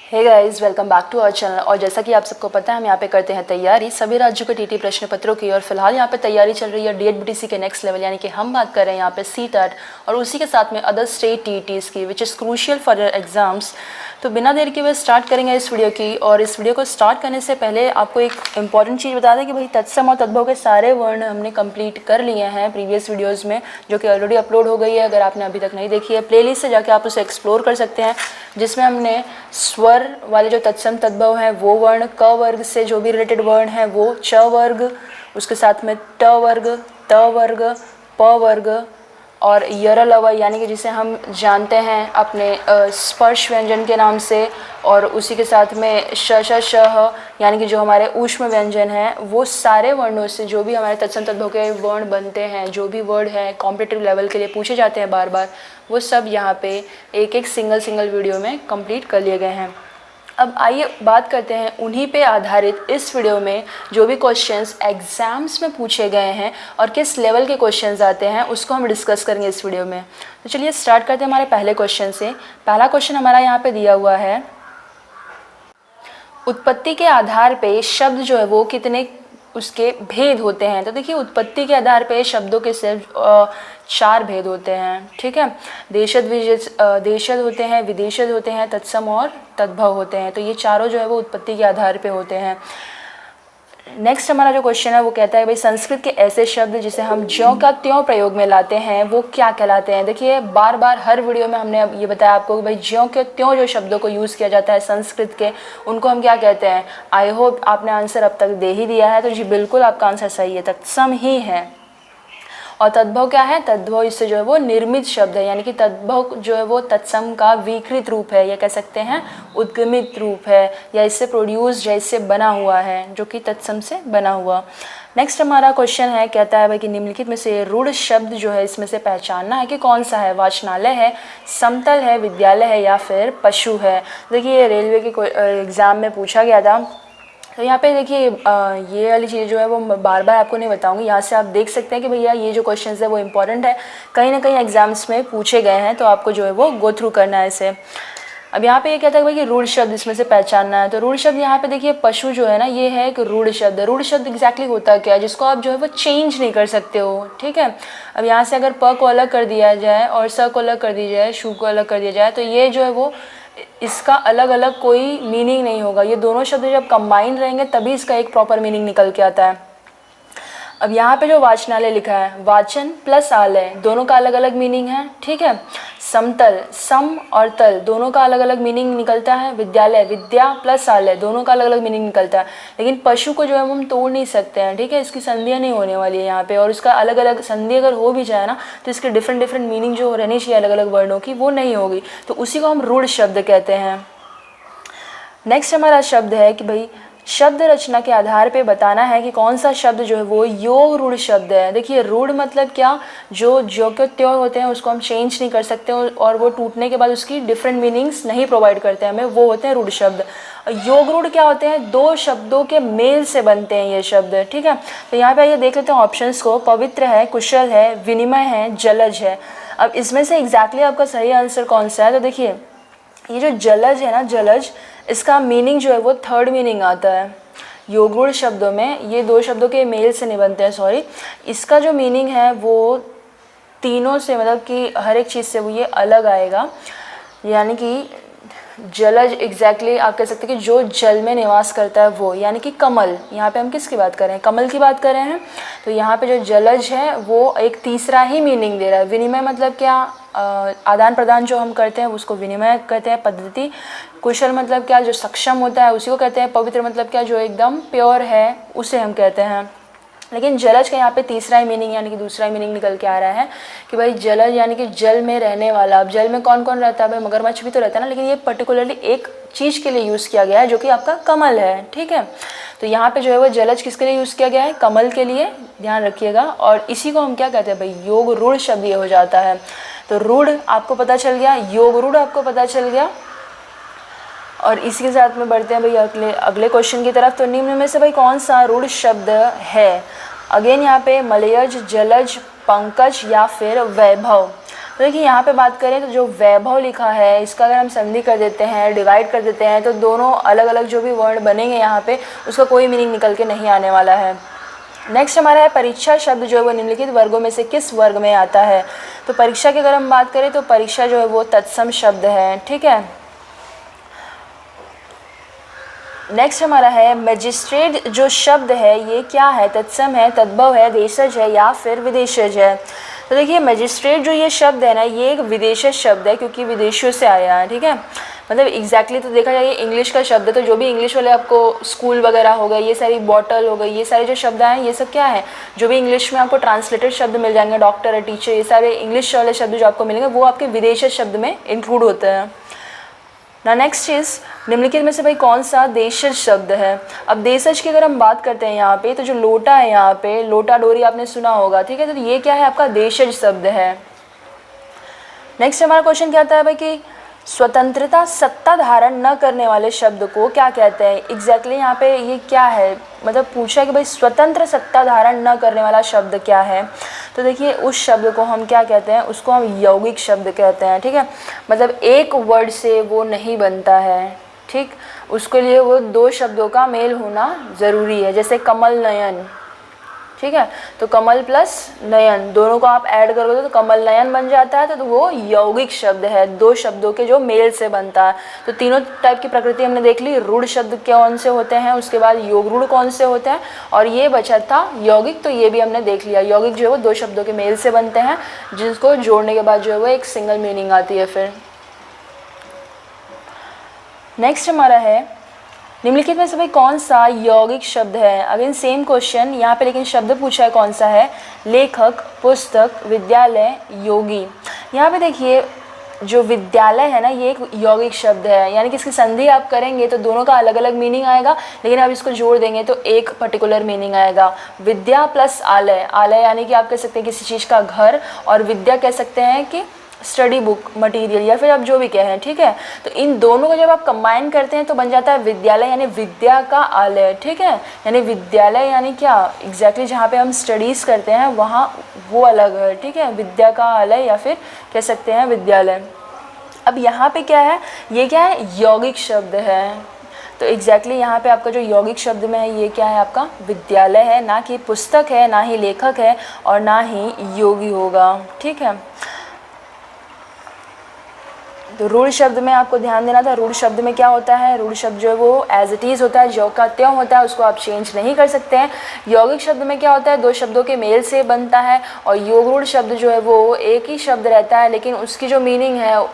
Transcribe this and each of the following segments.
Hey guys, welcome back to our channel. और जैसा कि आप सबको पता है, हम यहाँ पे करते हैं तैयारी सभी राज्यों के टीटी प्रश्न पत्रों की। और फिलहाल यहाँ पे तैयारी चल रही है डीएड-बीटीसी के नेक्स्ट लेवल, यानी कि हम बात कर रहे हैं यहाँ पे सीटेट और उसी के साथ में अदर स्टेट टीटीज की, which is crucial for your exams. तो बिना देर के हुए स्टार्ट करेंगे इस वीडियो की। और इस वीडियो को स्टार्ट करने से पहले आपको एक इंपॉर्टेंट चीज़ बता दें कि भाई तत्सम और तद्भव के सारे वर्ण हमने कंप्लीट कर लिए हैं प्रीवियस वीडियोज़ में, जो कि ऑलरेडी अपलोड हो गई है। अगर आपने अभी तक नहीं देखी है, प्लेलिस्ट से जाके आप उसे एक्सप्लोर कर सकते हैं, जिसमें हमने स्वर वाले जो तत्सम तद्भव हैं वो वर्ण, क वर्ग से जो भी रिलेटेड वर्ण हैं वो च वर्ग, उसके साथ में ट वर्ग, त वर्ग, प वर्ग और यरलव यानी कि जिसे हम जानते हैं अपने स्पर्श व्यंजन के नाम से, और उसी के साथ में श श श यानी कि जो हमारे ऊष्म व्यंजन हैं, वो सारे वर्णों से जो भी हमारे तत्सम तद्भव के वर्ण बनते हैं, जो भी वर्ड हैं कॉम्पिटिटिव लेवल के लिए पूछे जाते हैं बार बार, वो सब यहाँ पे एक एक सिंगल वीडियो में कंप्लीट कर लिए गए हैं। अब आइए बात करते हैं उन्हीं पे आधारित इस वीडियो में जो भी क्वेश्चंस एग्जाम्स में पूछे गए हैं और किस लेवल के क्वेश्चंस आते हैं, उसको हम डिस्कस करेंगे इस वीडियो में। तो चलिए स्टार्ट करते हैं हमारे पहले क्वेश्चन से। पहला क्वेश्चन हमारा यहाँ पे दिया हुआ है, उत्पत्ति के आधार पे शब्द जो है वो कितने उसके भेद होते हैं। तो देखिए, उत्पत्ति के आधार पे शब्दों के सिर्फ 4 भेद होते हैं, ठीक है। देशज होते हैं, विदेशज होते हैं, तत्सम और तद्भव होते हैं। तो ये चारों जो है वो उत्पत्ति के आधार पे होते हैं। नेक्स्ट हमारा जो क्वेश्चन है वो कहता है भाई संस्कृत के ऐसे शब्द जिसे हम ज्यों का त्यों प्रयोग में लाते हैं वो क्या कहलाते हैं। देखिए, बार बार हर वीडियो में हमने अब ये बताया आपको कि भाई ज्यों के त्यों जो शब्दों को यूज़ किया जाता है संस्कृत के, उनको हम क्या कहते हैं। आई होप आपने आंसर अब तक दे ही दिया है, तो जी बिल्कुल आपका आंसर सही है, तत्सम ही है। और तद्भव क्या है, तद्भव इससे जो है वो निर्मित शब्द है, यानी कि तद्भव जो है वो तत्सम का विकृत रूप है, या कह सकते हैं उद्गमित रूप है, या इससे प्रोड्यूस या इससे बना हुआ है, जो कि तत्सम से बना हुआ। नेक्स्ट हमारा क्वेश्चन है, कहता है भाई कि निम्नलिखित में से रूढ़ शब्द जो है इसमें से पहचानना है कि कौन सा है। वाचनालय है, समतल है, विद्यालय है, या फिर पशु है। देखिए, रेलवे के एग्ज़ाम में पूछा गया था। तो यहाँ पे देखिए, ये वाली चीज़ जो है वो बार बार आपको नहीं बताऊंगी। यहाँ से आप देख सकते हैं कि भैया ये जो क्वेश्चन है वो इंपॉर्टेंट है, कहीं ना कहीं एग्जाम्स में पूछे गए हैं, तो आपको जो है वो गो थ्रू करना है इसे। अब यहाँ पे ये कहता है भाई कि रूढ़ शब्द इसमें से पहचानना है। तो रूढ़ शब्द यहाँ पे देखिए, पशु जो है ना, ये है एक रूढ़ शब्द। रूढ़ शब्द एग्जैक्टली होता क्या है, जिसको आप जो है वो चेंज नहीं कर सकते हो, ठीक है। अब यहाँ से अगर प को अलग कर दिया जाए और स को अलग कर दिया जाए, शु को अलग कर दिया जाए, तो ये जो है वो इसका अलग अलग कोई मीनिंग नहीं होगा। ये दोनों शब्द जब कंबाइन रहेंगे तभी इसका एक प्रॉपर मीनिंग निकल के आता है। अब यहाँ पे जो वाचनालय लिखा है, वाचन प्लस आलय, दोनों का अलग अलग मीनिंग है, ठीक है। समतल, सम और तल, दोनों का अलग अलग मीनिंग निकलता है। विद्यालय, विद्या प्लस आलय, दोनों का अलग अलग मीनिंग निकलता है। लेकिन पशु को जो है हम तोड़ नहीं सकते हैं, ठीक है। इसकी संधियाँ नहीं होने वाली है यहाँ पे, और इसका अलग अलग संधि अगर हो भी जाए ना, तो इसके डिफरेंट मीनिंग जो रहनी चाहिए अलग अलग वर्णों की, वो नहीं होगी। तो उसी को हम रूढ़ शब्द कहते हैं। नेक्स्ट हमारा शब्द है कि भाई शब्द रचना के आधार पे बताना है कि कौन सा शब्द जो है वो योग रूढ़ शब्द है। देखिए, रूढ़ मतलब क्या, जो ज्यों के त्यों होते हैं उसको हम चेंज नहीं कर सकते, और वो टूटने के बाद उसकी डिफरेंट मीनिंग्स नहीं प्रोवाइड करते हैं हमें, वो होते हैं रूढ़ शब्द। योग रूढ़ क्या होते हैं, 2 शब्दों के मेल से बनते हैं ये शब्द, ठीक है। तो यहाँ पे आइए देख लेते हैं ऑप्शंस को। पवित्र है, कुशल है, विनिमय है, जलज है। अब इसमें से एग्जैक्टली आपका सही आंसर कौन सा है। तो देखिए, ये जो जलज है ना, जलज, इसका मीनिंग जो है वो 3rd मीनिंग आता है। योग रूढ़ शब्दों में ये 2 शब्दों के मेल से नहीं बनते हैं, सॉरी। इसका जो मीनिंग है वो तीनों से, मतलब कि हर एक चीज़ से वो ये अलग आएगा। यानी कि जलज एग्जैक्टली आप कह सकते हैं कि जो जल में निवास करता है वो, यानी कि कमल। यहाँ पे हम किसकी बात कर रहे हैं, कमल की बात कर रहे हैं। तो यहाँ पे जो जलज है वो एक तीसरा ही मीनिंग दे रहा है। विनिमय मतलब क्या, आदान प्रदान जो हम करते हैं उसको विनिमय कहते हैं, पद्धति। कुशल मतलब क्या, जो सक्षम होता है उसी को कहते हैं। पवित्र मतलब क्या, जो एकदम प्योर है, उसे हम कहते हैं। लेकिन जलज का यहाँ पे तीसरा ही मीनिंग, यानी कि दूसरा ही मीनिंग निकल के आ रहा है कि भाई जलज यानी कि जल में रहने वाला। अब जल में कौन कौन रहता है, भाई मगरमच्छ भी तो रहता है ना, लेकिन ये पर्टिकुलरली एक चीज़ के लिए यूज़ किया गया है, जो कि आपका कमल है, ठीक है। तो यहाँ पे जो है वो जलज किसके लिए यूज़ किया गया है, कमल के लिए, ध्यान रखिएगा। और इसी को हम क्या कहते हैं भाई, योग रूढ़ शब्द ये हो जाता है। तो रूढ़ आपको पता चल गया, योग रूढ़ आपको पता चल गया। और इसी के साथ में बढ़ते हैं भाई अगले क्वेश्चन की तरफ। तो निम्न में से भाई कौन सा रूढ़ शब्द है। अगेन यहाँ पे मलयज, जलज, पंकज या फिर वैभव। तो देखिए यहाँ पे बात करें तो जो वैभव लिखा है इसका अगर हम संधि कर देते हैं, डिवाइड कर देते हैं, तो दोनों अलग अलग जो भी वर्ण बनेंगे यहाँ पे उसका कोई मीनिंग निकल के नहीं आने वाला है। नेक्स्ट हमारा है परीक्षा शब्द जो है वो निम्नलिखित वर्गों में से किस वर्ग में आता है। तो परीक्षा की अगर हम बात करें तो परीक्षा जो है वो तत्सम शब्द है, ठीक है। नेक्स्ट हमारा है मजिस्ट्रेट जो शब्द है ये क्या है, तत्सम है, तद्भव है, देशज है या फिर विदेशज है। तो देखिए मजिस्ट्रेट जो ये शब्द है ना ये एक विदेशज शब्द है क्योंकि विदेशियों से आया है, ठीक है। मतलब एग्जैक्टली तो देखा जाए इंग्लिश का शब्द है, तो जो भी इंग्लिश वाले आपको स्कूल वगैरह हो गए, ये सारी बॉटल हो गई, ये सारे जो शब्द हैं ये सब क्या है, जो भी इंग्लिश में आपको ट्रांसलेटेड शब्द मिल जाएंगे, डॉक्टर है, टीचर, ये सारे इंग्लिश वाले शब्द जो आपको मिलेंगे वो आपके विदेशज शब्द में इंक्लूड होते हैं ना। नेक्स्ट चीज़ निम्नलिखित में से भाई कौन सा देशज शब्द है। अब देशज की अगर हम बात करते हैं यहाँ पे तो जो लोटा है, यहाँ पे लोटा डोरी आपने सुना होगा, ठीक है। तो ये क्या है आपका देशज शब्द है। नेक्स्ट हमारा क्वेश्चन क्या आता है भाई कि स्वतंत्रता सत्ता धारण न करने वाले शब्द को क्या कहते हैं। एग्जैक्टली यहाँ पे ये क्या है, मतलब पूछा है कि भाई स्वतंत्र सत्ता धारण न करने वाला शब्द क्या है। तो देखिए उस शब्द को हम क्या कहते हैं, उसको हम यौगिक शब्द कहते हैं, ठीक है। मतलब एक वर्ड से वो नहीं बनता है, ठीक, उसके लिए वो दो शब्दों का मेल होना ज़रूरी है। जैसे कमल नयन, ठीक है, तो कमल प्लस नयन दोनों को आप ऐड करोगे तो कमल नयन बन जाता है, तो वो यौगिक शब्द है, दो शब्दों के जो मेल से बनता है। तो तीनों टाइप की प्रकृति हमने देख ली, रूढ़ शब्द कौन से होते हैं, उसके बाद योग रूढ़ कौन से होते हैं, और ये बचा था यौगिक, तो ये भी हमने देख लिया। यौगिक जो है वो दो शब्दों के मेल से बनते हैं जिसको जोड़ने के बाद जो है वो एक सिंगल मीनिंग आती है। फिर नेक्स्ट हमारा है निम्नलिखित में से भाई कौन सा यौगिक शब्द है। अगेन सेम क्वेश्चन यहाँ पे, लेकिन शब्द पूछा है कौन सा है, लेखक, पुस्तक, विद्यालय, योगी। यहाँ पे देखिए जो विद्यालय है ना ये एक यौगिक शब्द है, यानी कि इसकी संधि आप करेंगे तो दोनों का अलग अलग मीनिंग आएगा, लेकिन आप इसको जोड़ देंगे तो एक पर्टिकुलर मीनिंग आएगा। विद्या प्लस आलय, आलय यानी कि आप कह सकते हैं किसी चीज़ का घर, और विद्या कह सकते हैं कि स्टडी बुक मटेरियल, या फिर आप जो भी कहें, ठीक है। तो इन दोनों को जब आप कंबाइन करते हैं तो बन जाता है विद्यालय, यानी विद्या का आलय, ठीक है। यानी विद्यालय यानी क्या, एग्जैक्टली जहाँ पे हम स्टडीज़ करते हैं वहाँ वो अलग है, ठीक है, विद्या का आलय या फिर कह सकते हैं विद्यालय। अब यहाँ पे क्या है, ये क्या है, यौगिक शब्द है। तो एग्जैक्टली यहाँ पे आपका जो यौगिक शब्द में है ये क्या है आपका विद्यालय है, ना कि पुस्तक है, ना ही लेखक है, और ना ही योगी होगा, ठीक है। तो रूढ़ शब्द में आपको ध्यान देना था, रूढ़ शब्द में क्या होता है, रूढ़ शब्द जो है वो एज इट इज़ होता है, जो का त्यों होता है, उसको आप चेंज नहीं कर सकते हैं। यौगिक शब्द में क्या होता है, दो शब्दों के मेल से बनता है, और योग रूढ़ शब्द जो है वो एक ही शब्द रहता है लेकिन उसकी जो मीनिंग है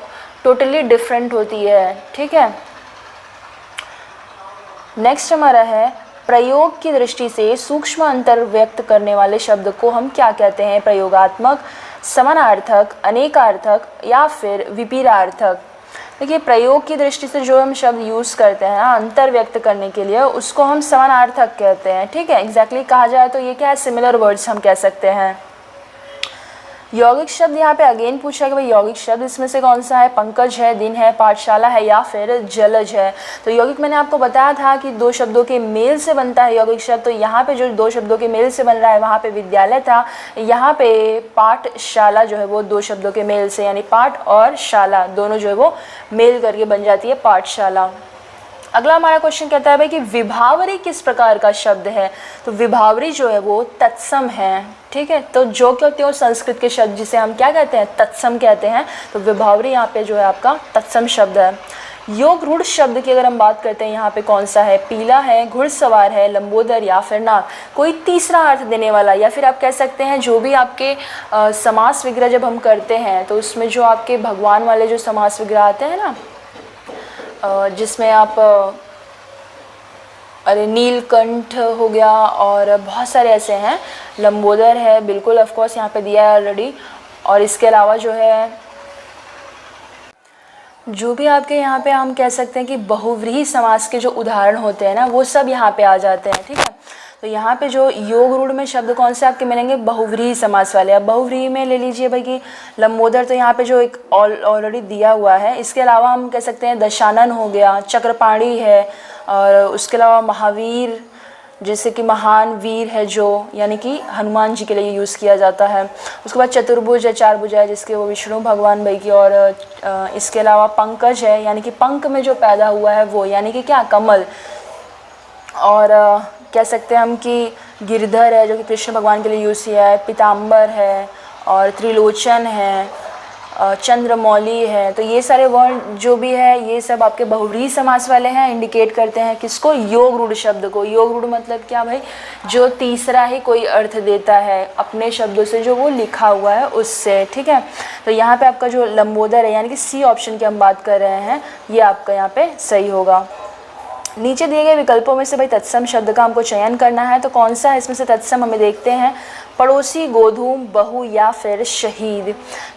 टोटली डिफरेंट होती है, ठीक है। नेक्स्ट हमारा है प्रयोग की दृष्टि से सूक्ष्म अंतर व्यक्त करने वाले शब्द को हम क्या कहते हैं। प्रयोगात्मक, समानार्थक, अनेकार्थक या फिर विपरीतार्थक। देखिए प्रयोग की दृष्टि से जो हम शब्द यूज़ करते हैं अंतर व्यक्त करने के लिए उसको हम समानार्थक कहते हैं, ठीक है। एग्जैक्टली कहा जाए तो ये क्या है, सिमिलर वर्ड्स हम कह सकते हैं। यौगिक शब्द यहाँ पे अगेन पूछा कि भाई यौगिक शब्द इसमें से कौन सा है, पंकज है, दिन है, पाठशाला है या फिर जलज है। तो यौगिक मैंने आपको बताया था कि दो शब्दों के मेल से बनता है यौगिक शब्द, तो यहाँ पे जो दो शब्दों के मेल से बन रहा है वहाँ पे विद्यालय था, यहाँ पे पाठशाला जो है वो दो शब्दों के मेल से, यानी पाठ और शाला दोनों जो है वो मेल करके बन जाती है पाठशाला। अगला हमारा क्वेश्चन कहता है भाई कि विभावरी किस प्रकार का शब्द है। तो विभावरी जो है वो तत्सम है, ठीक है। तो जो क्या होते हैं संस्कृत के शब्द जिसे हम क्या कहते हैं, तत्सम कहते हैं। तो विभावरी यहाँ पे जो है आपका तत्सम शब्द है। योग रूढ़ शब्द की अगर हम बात करते हैं यहाँ पे कौन सा है, पीला है, घुड़सवार है, लंबोदर या फिर नाग। कोई तीसरा अर्थ देने वाला, या फिर आप कह सकते हैं जो भी आपके समास विग्रह जब हम करते हैं तो उसमें जो आपके भगवान वाले जो समास विग्रह आते हैं ना, जिसमें आप अरे नीलकंठ हो गया और बहुत सारे ऐसे हैं, लंबोदर है बिल्कुल ऑफ कोर्स यहाँ पे दिया है ऑलरेडी। और इसके अलावा जो है जो भी आपके यहाँ पे हम कह सकते हैं कि बहुव्रीहि समास के जो उदाहरण होते हैं ना वो सब यहाँ पे आ जाते हैं, ठीक है। तो यहाँ पे जो योग रूढ़ में शब्द कौन से आपके मिलेंगे, बहुव्रीहि समास वाले। अब बहुव्रीहि में ले लीजिए भाई कि लंबोदर तो यहाँ पे जो एक ऑलरेडी दिया हुआ है। इसके अलावा हम कह सकते हैं दशानन हो गया, चक्रपाणी है, और उसके अलावा महावीर, जैसे कि महान वीर है जो, यानी कि हनुमान जी के लिए यूज़ किया जाता है। उसके बाद चतुर्भुज है, 4 भुजा है, जिसके वो विष्णु भगवान भाई की। और इसके अलावा पंकज है, यानी कि पंख में जो पैदा हुआ है वो, यानी कि क्या, कमल। और कह सकते हैं हम कि गिरधर है, जो कि कृष्ण भगवान के लिए यूज़ किया है। पीताम्बर है, और त्रिलोचन है, चंद्रमौली है। तो ये सारे वर्ण जो भी है ये सब आपके बहुव्रीहि समास वाले हैं, इंडिकेट करते हैं किसको, योग रूढ़ शब्द को। योग रूढ़ मतलब क्या भाई, जो तीसरा ही कोई अर्थ देता है अपने शब्दों से जो वो लिखा हुआ है उससे, ठीक है। तो यहाँ पे आपका जो लंबोदर है, यानी कि सी ऑप्शन की हम बात कर रहे हैं, ये आपका यहाँ पे सही होगा। नीचे दिए गए विकल्पों में से भाई तत्सम शब्द का हमको चयन करना है, तो कौन सा है इसमें से तत्सम, हमें देखते हैं। पड़ोसी, गोधूम, बहू या फिर शहीद।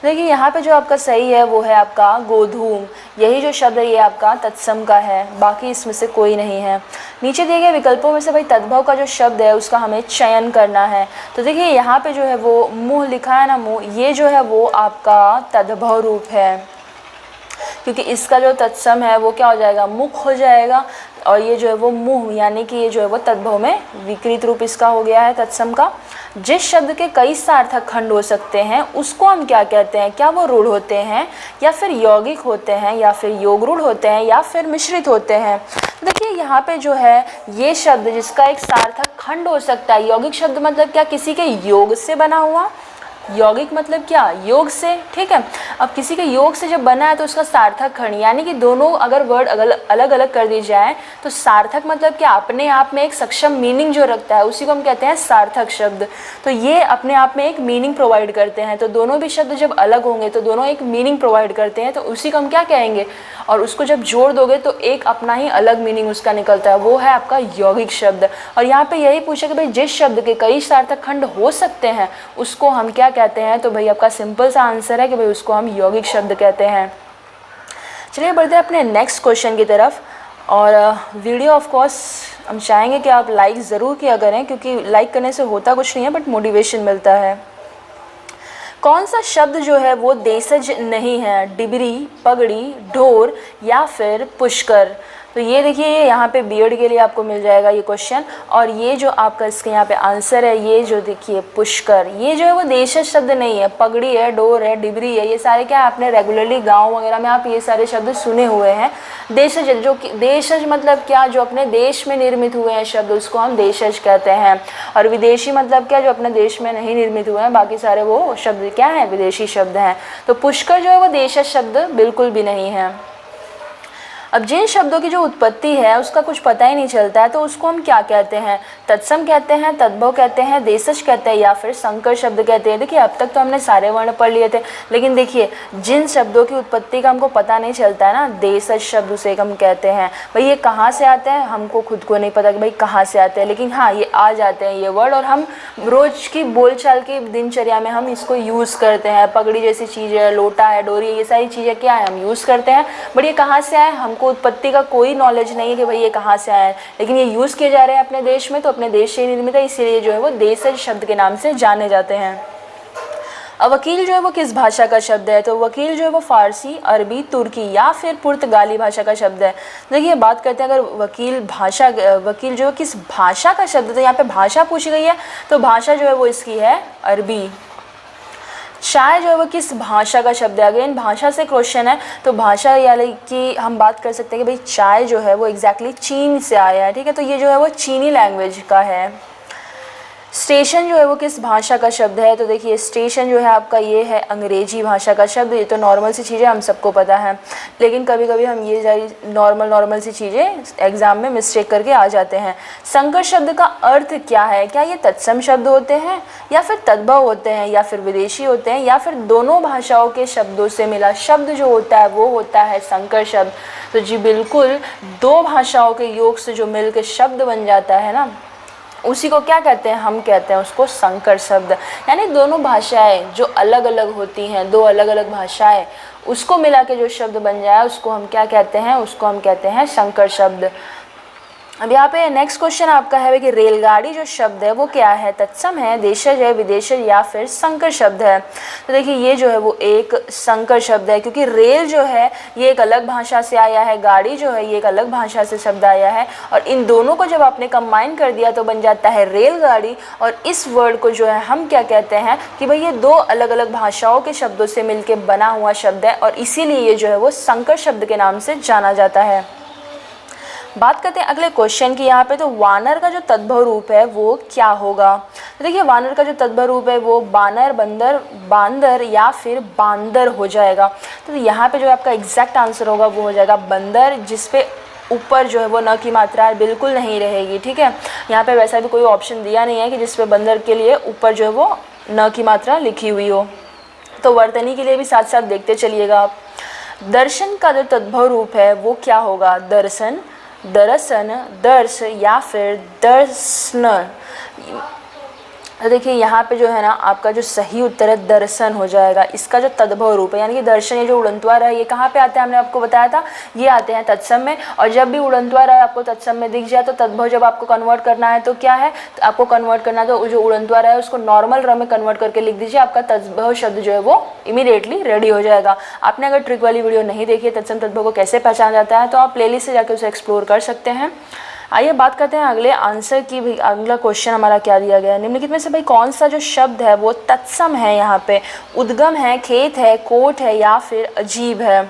देखिए यहाँ पे जो आपका सही है वो है आपका गोधूम। यही जो शब्द है ये आपका तत्सम का है, बाकी इसमें से कोई नहीं है। नीचे दिए गए विकल्पों में से भाई तद्भव का जो शब्द है उसका हमें चयन करना है। तो देखिए यहाँ पे जो है वो मुँह लिखा है ना, मुँह, ये जो है वो आपका तद्भव रूप है, क्योंकि इसका जो तत्सम है वो क्या हो जाएगा, मुख हो जाएगा। और ये जो है वो मुँह, यानी कि ये जो है वो तद्भव में विकृत रूप इसका हो गया है तत्सम का। जिस शब्द के कई सार्थक खंड हो सकते हैं उसको हम क्या कहते हैं, क्या वो रूढ़ होते हैं, या फिर यौगिक होते हैं, या फिर योग रूढ़ होते हैं, या फिर मिश्रित होते हैं। देखिए यहाँ पे जो है ये शब्द जिसका एक सार्थक खंड हो सकता है, यौगिक शब्द मतलब क्या, किसी के योग से बना हुआ, यौगिक मतलब क्या, योग से, ठीक है। अब किसी के योग से जब बना है तो उसका सार्थक खंड, यानी कि दोनों अगर वर्ड अलग अलग कर दी जाए तो सार्थक मतलब क्या, अपने आप में एक सक्षम मीनिंग जो रखता है उसी को हम कहते हैं सार्थक शब्द। तो ये अपने आप में एक मीनिंग प्रोवाइड करते हैं। तो दोनों भी शब्द जब अलग होंगे तो दोनों एक मीनिंग प्रोवाइड करते हैं, तो उसी को हम क्या कहेंगे, और उसको जब जोड़ दोगे तो एक अपना ही अलग मीनिंग उसका निकलता है, वो है आपका यौगिक शब्द। और यहाँ पे यही पूछा कि भाई जिस शब्द के कई सार्थक खंड हो सकते हैं उसको हम क्या कहते हैं, तो भाई आपका सिंपल सा आंसर है कि भाई उसको हम यौगिक शब्द कहते हैं। चलिए बढ़ते हैं अपने नेक्स्ट क्वेश्चन की तरफ। और वीडियो ऑफ कोर्स हम चाहेंगे कि आप लाइक ज़रूर किया करें, क्योंकि लाइक करने से होता कुछ नहीं है बट मोटिवेशन मिलता है। कौन सा शब्द जो है वो देशज नहीं है, डिबरी, पगड़ी, ढोर या फिर पुष्कर। तो ये देखिए यहाँ पे बीएड के लिए आपको मिल जाएगा ये क्वेश्चन। और ये जो आपका इसके यहाँ पे आंसर है, ये जो देखिए पुष्कर, ये जो है वो देशज शब्द नहीं है। पगड़ी है, डोर है, डिबरी है, ये सारे क्या आपने रेगुलरली गांव वगैरह में आप ये सारे शब्द सुने हुए हैं। देशज, जो कि देशज मतलब क्या, जो अपने देश में निर्मित हुए हैं शब्द उसको हम देशज कहते हैं। और विदेशी मतलब क्या, जो अपने देश में नहीं निर्मित हुए हैं, बाकी सारे वो शब्द क्या हैं, विदेशी शब्द हैं। तो पुष्कर जो है वो देशज शब्द बिल्कुल भी नहीं है। अब जिन शब्दों की जो उत्पत्ति है उसका कुछ पता ही नहीं चलता है तो उसको हम क्या कहते हैं, तत्सम कहते हैं, तद्भव कहते हैं, देशज कहते हैं, या फिर संकर शब्द कहते हैं। देखिए अब तक तो हमने सारे वर्ण पढ़ लिए थे, लेकिन देखिए जिन शब्दों की उत्पत्ति का हमको पता नहीं चलता है ना, देशज शब्द उसे हम कहते हैं। भाई ये कहाँ से आते हैं हमको खुद को नहीं पता कि भाई कहाँ से आते हैं, लेकिन हाँ ये आ जाते हैं ये वर्ड, और हम रोज की बोलचाल की दिनचर्या में हम इसको यूज़ करते हैं। पगड़ी जैसी चीज़ है, लोटा है, डोरी है, ये सारी चीज़ें क्या है हम यूज़ करते हैं। बट ये कहाँ से आए हमको उत्पत्ति का कोई नॉलेज नहीं है कि भाई ये कहाँ से आया है, लेकिन ये यूज़ किए जा रहे हैं अपने देश में, तो अपने देश से निर्मित है, इसीलिए जो है वो देशज शब्द के नाम से जाने जाते हैं। अब वकील जो है वो किस भाषा का शब्द है, तो वकील जो है वो फारसी, अरबी, तुर्की या फिर पुर्तगाली भाषा का शब्द है। देखिए बात करते हैं अगर वकील जो है किस भाषा का शब्द है, तो यहाँ पे भाषा पूछी गई है, तो भाषा जो है वो इसकी है अरबी। चाय जो है वो किस भाषा का शब्द है, अगेन भाषा से क्वेश्चन है, तो भाषा यानी कि हम बात कर सकते हैं कि भाई चाय जो है वो एग्जैक्टली चीन से आया है, ठीक है, तो ये जो है वो चीनी लैंग्वेज का है। स्टेशन जो है वो किस भाषा का शब्द है, तो देखिए स्टेशन जो है आपका ये है अंग्रेजी भाषा का शब्द। ये तो नॉर्मल सी चीज़ें हम सबको पता है, लेकिन कभी कभी हम ये सारी नॉर्मल सी चीज़ें एग्जाम में मिस्टेक करके आ जाते हैं। संकर शब्द का अर्थ क्या है, क्या ये तत्सम शब्द होते हैं, या फिर तद्भव होते हैं, या फिर विदेशी होते हैं, या फिर दोनों भाषाओं के शब्दों से मिला शब्द जो होता है वो होता है संकर शब्द। तो जी बिल्कुल, दो भाषाओं के योग से जो मिल के शब्द बन जाता है ना, उसी को क्या कहते हैं, हम कहते हैं उसको संकर शब्द। यानी दोनों भाषाएं जो अलग अलग होती हैं, दो अलग अलग भाषाएं, उसको मिला के जो शब्द बन जाए उसको हम क्या कहते हैं, उसको हम कहते हैं संकर शब्द। अब यहाँ पे नेक्स्ट क्वेश्चन आपका है कि रेलगाड़ी जो शब्द है वो क्या है, तत्सम है, देशज है, विदेशज या फिर संकर शब्द है। तो देखिए ये जो है वो एक संकर शब्द है, क्योंकि रेल जो है ये एक अलग भाषा से आया है, गाड़ी जो है ये एक अलग भाषा से शब्द आया है, और इन दोनों को जब आपने कंबाइन कर दिया तो बन जाता है रेलगाड़ी। और इस वर्ड को जो है हम क्या कहते हैं कि भाई ये दो अलग अलग भाषाओं के शब्दों से मिलकर बना हुआ शब्द है, और इसीलिए ये जो है वो संकर शब्द के नाम से जाना जाता है। बात करते हैं अगले क्वेश्चन की यहाँ पे। तो वानर का जो तद्भव रूप है वो क्या होगा। तो देखिए वानर का जो तद्भव रूप है वो बानर, बंदर, बांदर या फिर बांदर हो जाएगा। तो यहाँ पे जो आपका एग्जैक्ट आंसर होगा वो हो जाएगा बंदर, जिसपे ऊपर जो है वो न की मात्रा बिल्कुल नहीं रहेगी। ठीक है, यहाँ पे वैसा भी कोई ऑप्शन दिया नहीं है कि जिसपे बंदर के लिए ऊपर जो है वो न की मात्रा लिखी हुई हो। तो वर्तनी के लिए भी साथ साथ देखते चलिएगा आप। दर्शन का जो तद्भव रूप है वो क्या होगा, दर्शन, दर्शन, दर्श या फिर दर्शन। तो देखिए यहाँ पे जो है ना आपका जो सही उत्तर है दर्शन हो जाएगा। इसका जो तद्भव रूप है यानी कि दर्शन, ये जो उड़नत्वा है ये कहाँ पे आते हैं, हमने आपको बताया था ये आते हैं तत्सम में। और जब भी उड़नत्वा आपको तत्सम में दिख जाए तो तद्भव जब आपको कन्वर्ट करना है तो क्या है, तो आपको कन्वर्ट करना है तो जो उड़नत्वा है उसको नॉर्मल र में कन्वर्ट करके लिख दीजिए, आपका तद्भव शब्द जो है वो इमीडिएटली रेडी हो जाएगा। आपने अगर ट्रिक वाली वीडियो नहीं देखी है तत्सम तद्भव को कैसे पहचाना जाता है तो आप प्लेलिस्ट से जाकर उसे एक्सप्लोर कर सकते हैं। आइए बात करते हैं अगले आंसर की। भी अगला क्वेश्चन हमारा क्या दिया गया है, निम्नलिखित में से भाई कौन सा जो शब्द है वो तत्सम है। यहाँ पे उद्गम है, खेत है, कोट है या फिर अजीब है।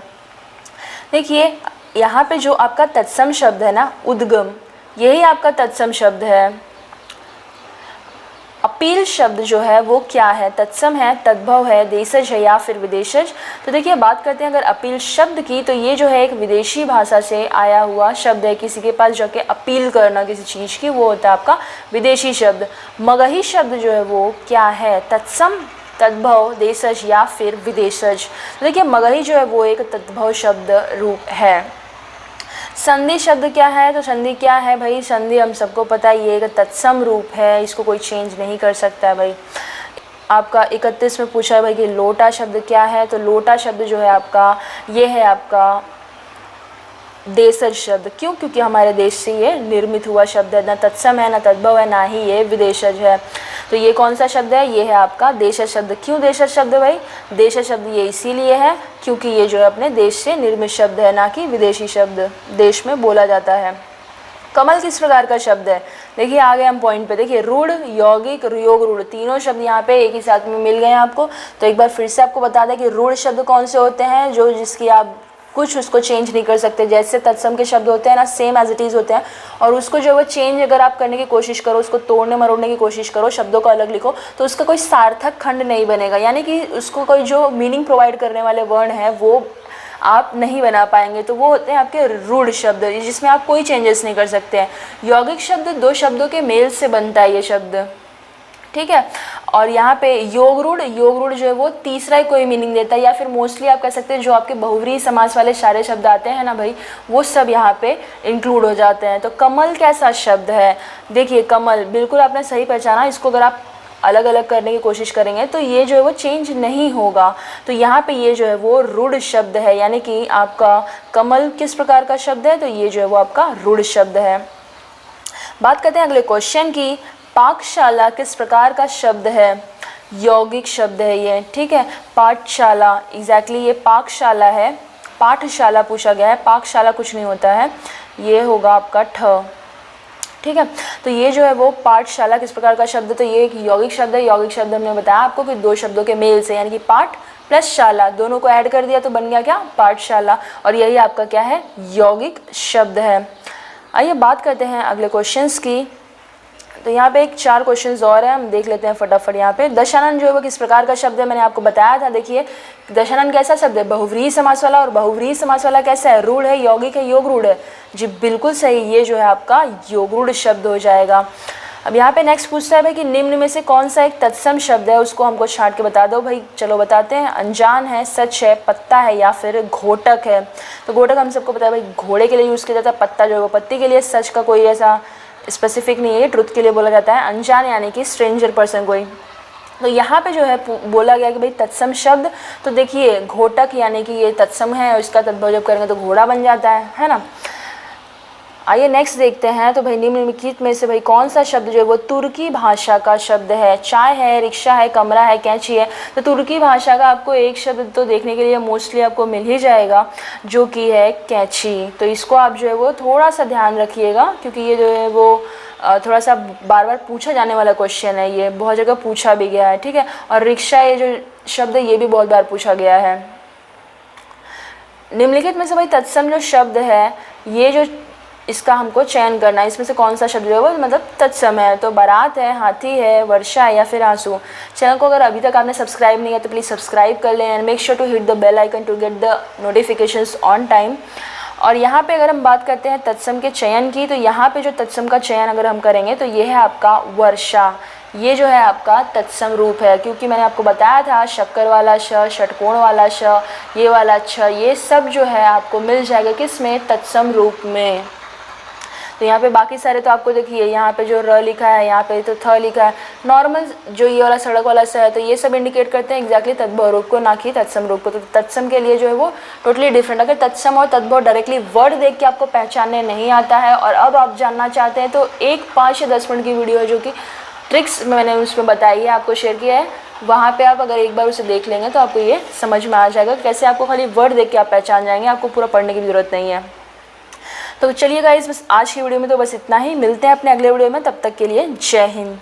देखिए यहाँ पे जो आपका तत्सम शब्द है ना उद्गम, यही आपका तत्सम शब्द है। अपील शब्द जो है वो क्या है, तत्सम है, तद्भव है, देशज है या फिर विदेशज। तो देखिए बात करते हैं अगर अपील शब्द की, तो ये जो है एक विदेशी भाषा से आया हुआ शब्द है। किसी के पास जाके अपील करना किसी चीज़ की, वो होता है आपका विदेशी शब्द। मगही शब्द जो है वो क्या है, तत्सम, तद्भव, देशज या फिर विदेशज। तो देखिए मगही जो है वो एक तद्भव शब्द रूप है। संधि शब्द क्या है, तो संधि क्या है भाई, संधि हम सबको पता है ये एक तत्सम रूप है, इसको कोई चेंज नहीं कर सकता है भाई। आपका 31 में पूछा है भाई कि लोटा शब्द क्या है, तो लोटा शब्द जो है आपका ये है आपका देशज शब्द। क्यों, क्योंकि हमारे देश से ये निर्मित हुआ शब्द है, ना तत्सम है, ना तद्भव है, ना ही ये विदेशज है। तो ये कौन सा शब्द है, ये है आपका देशज शब्द। क्यों देशज शब्द भाई, देशज शब्द ये इसीलिए है क्योंकि ये जो है अपने देश से निर्मित शब्द है, ना कि विदेशी शब्द देश में बोला जाता है। कमल किस प्रकार का शब्द है, देखिए आगे हम पॉइंट पे देखिए, रूढ़, यौगिक, योग रूढ़, तीनों शब्द यहाँ पे एक ही साथ में मिल गए हैं आपको। तो एक बार फिर से आपको बता दें कि रूढ़ शब्द कौन से होते हैं, जो जिसकी आप कुछ उसको चेंज नहीं कर सकते। जैसे तत्सम के शब्द होते हैं ना सेम एज इट इज़ होते हैं, और उसको जो है चेंज अगर आप करने की कोशिश करो, उसको तोड़ने मरोड़ने की कोशिश करो, शब्दों को अलग लिखो, तो उसका कोई सार्थक खंड नहीं बनेगा। यानी कि उसको कोई जो मीनिंग प्रोवाइड करने वाले वर्ण हैं वो आप नहीं बना पाएंगे। तो वो होते हैं आपके रूढ़ शब्द, जिसमें आप कोई चेंजेस नहीं कर सकते हैं। यौगिक शब्द दो शब्दों के मेल से बनता है ये शब्द, ठीक है। और यहाँ पे योग रूढ़ जो है वो तीसरा ही कोई मीनिंग देता है, या फिर मोस्टली आप कह सकते हैं जो आपके बहुव्रीहि समास वाले सारे शब्द आते हैं ना भाई, वो सब यहाँ पे इंक्लूड हो जाते हैं। तो कमल कैसा शब्द है, देखिए कमल बिल्कुल आपने सही पहचाना। इसको अगर आप अलग अलग करने की कोशिश करेंगे तो ये जो है वो चेंज नहीं होगा। तो यहाँ पे ये जो है वो रूढ़ शब्द है, यानी कि आपका कमल किस प्रकार का शब्द है, तो ये जो है वो आपका रूढ़ शब्द है। बात करते हैं अगले क्वेश्चन की। पाकशाला किस प्रकार का शब्द है, यौगिक शब्द है ये, ठीक है। पाठशाला एग्जैक्टली ये पाकशाला है, पाठशाला पूछा गया है, पाकशाला कुछ नहीं होता है, ये होगा आपका ठ, ठीक है। तो ये जो है वो पाठशाला किस प्रकार का शब्द है, तो ये एक यौगिक शब्द है। यौगिक शब्द हमने बताया आपको कि दो शब्दों के मेल से, यानी कि पाठ प्लस शाला दोनों को ऐड कर दिया तो बन गया क्या, पाठशाला, और यही आपका क्या है, यौगिक शब्द है। आइए बात करते हैं अगले क्वेश्चंस की। तो यहाँ पे एक 4 क्वेश्चंस और हैं, हम देख लेते हैं फटाफट। यहाँ पे दशानन जो है वो किस प्रकार का शब्द है, मैंने आपको बताया था। देखिए दशानन कैसा शब्द है, बहुव्रीहि समास वाला, और बहुव्रीहि समास वाला कैसा है, रूढ़ है, यौगिक है, योग रूढ़ है। जी बिल्कुल सही, ये जो है आपका योग रूढ़ शब्द हो जाएगा। अब यहाँ पे नेक्स्ट पूछता है भाई कि निम्न में से कौन सा एक तत्सम शब्द है, उसको हमको छांट के बता दो भाई। चलो बताते हैं, अनजान है, सच है, पत्ता है या फिर घोटक है। तो घोटक हम सबको पता है भाई घोड़े के लिए यूज़ किया जाता है, पत्ता जो है वो पत्ती के लिए, सच का कोई ऐसा स्पेसिफिक नहीं है, ट्रुथ के लिए बोला जाता है। अनजान यानी कि स्ट्रेंजर पर्सन कोई। तो यहाँ पे जो है बोला गया कि भाई तत्सम शब्द, तो देखिए घोटक यानी कि ये तत्सम है, और इसका तद्भव जब करेंगे तो घोड़ा बन जाता है ना। आइए नेक्स्ट देखते हैं। तो भाई निम्नलिखित में से भाई कौन सा शब्द जो है वो तुर्की भाषा का शब्द है? चाय है, रिक्शा है, कमरा है, कैंची है। तो तुर्की भाषा का आपको एक शब्द तो देखने के लिए मोस्टली आपको मिल ही जाएगा, जो कि है कैंची। तो इसको आप जो है वो थोड़ा सा ध्यान रखिएगा, क्योंकि ये जो है वो थोड़ा सा बार बार पूछा जाने वाला क्वेश्चन है, ये बहुत जगह पूछा भी गया है, ठीक है। और रिक्शा ये जो शब्द है ये भी बहुत बार पूछा गया है। निम्नलिखित में से भाई तत्सम जो शब्द है, ये जो इसका हमको चयन करना है, इसमें से कौन सा शब्द जो है वो मतलब तत्सम है। तो बारात है, हाथी है, वर्षा है या फिर आंसू। चैनल को अगर अभी तक आपने सब्सक्राइब नहीं किया तो प्लीज़ सब्सक्राइब कर लें and make sure to hit the bell icon to get the notifications on time. और यहाँ पे अगर हम बात करते हैं तत्सम के चयन की, तो यहाँ पे जो तत्सम का चयन अगर हम करेंगे तो ये है आपका वर्षा। ये जो है आपका तत्सम रूप है, क्योंकि मैंने आपको बताया था शक्कर वाला श, षटकोण वाला श, ये वाला छ, ये सब जो है आपको मिल जाएगा किस में? तत्सम रूप में। तो यहाँ पे बाकी सारे तो आपको देखिए, यहाँ पे जो र लिखा है, यहाँ पे तो थ लिखा है। नॉर्मल जो ये वाला सड़क वाला सा है, तो ये सब इंडिकेट करते हैं एग्जैक्टली तद्भव रूप को, ना कि तत्सम रूप को। तो तत्सम के लिए जो है वो टोटली डिफरेंट। अगर तत्सम और तद्भव डायरेक्टली वर्ड देख के आपको पहचानने नहीं आता है और अब आप जानना चाहते हैं, तो एक 5 या 10 मिनट की वीडियो है जो कि ट्रिक्स मैंने उसमें बताई है, आपको शेयर किया है। वहाँ पे आप अगर एक बार उसे देख लेंगे तो आपको ये समझ में आ जाएगा कैसे आपको खाली वर्ड देख के आप पहचान जाएंगे, आपको पूरा पढ़ने की ज़रूरत नहीं है। तो चलिए गाइस, बस आज की वीडियो में तो बस इतना ही। मिलते हैं अपने अगले वीडियो में, तब तक के लिए जय हिंद।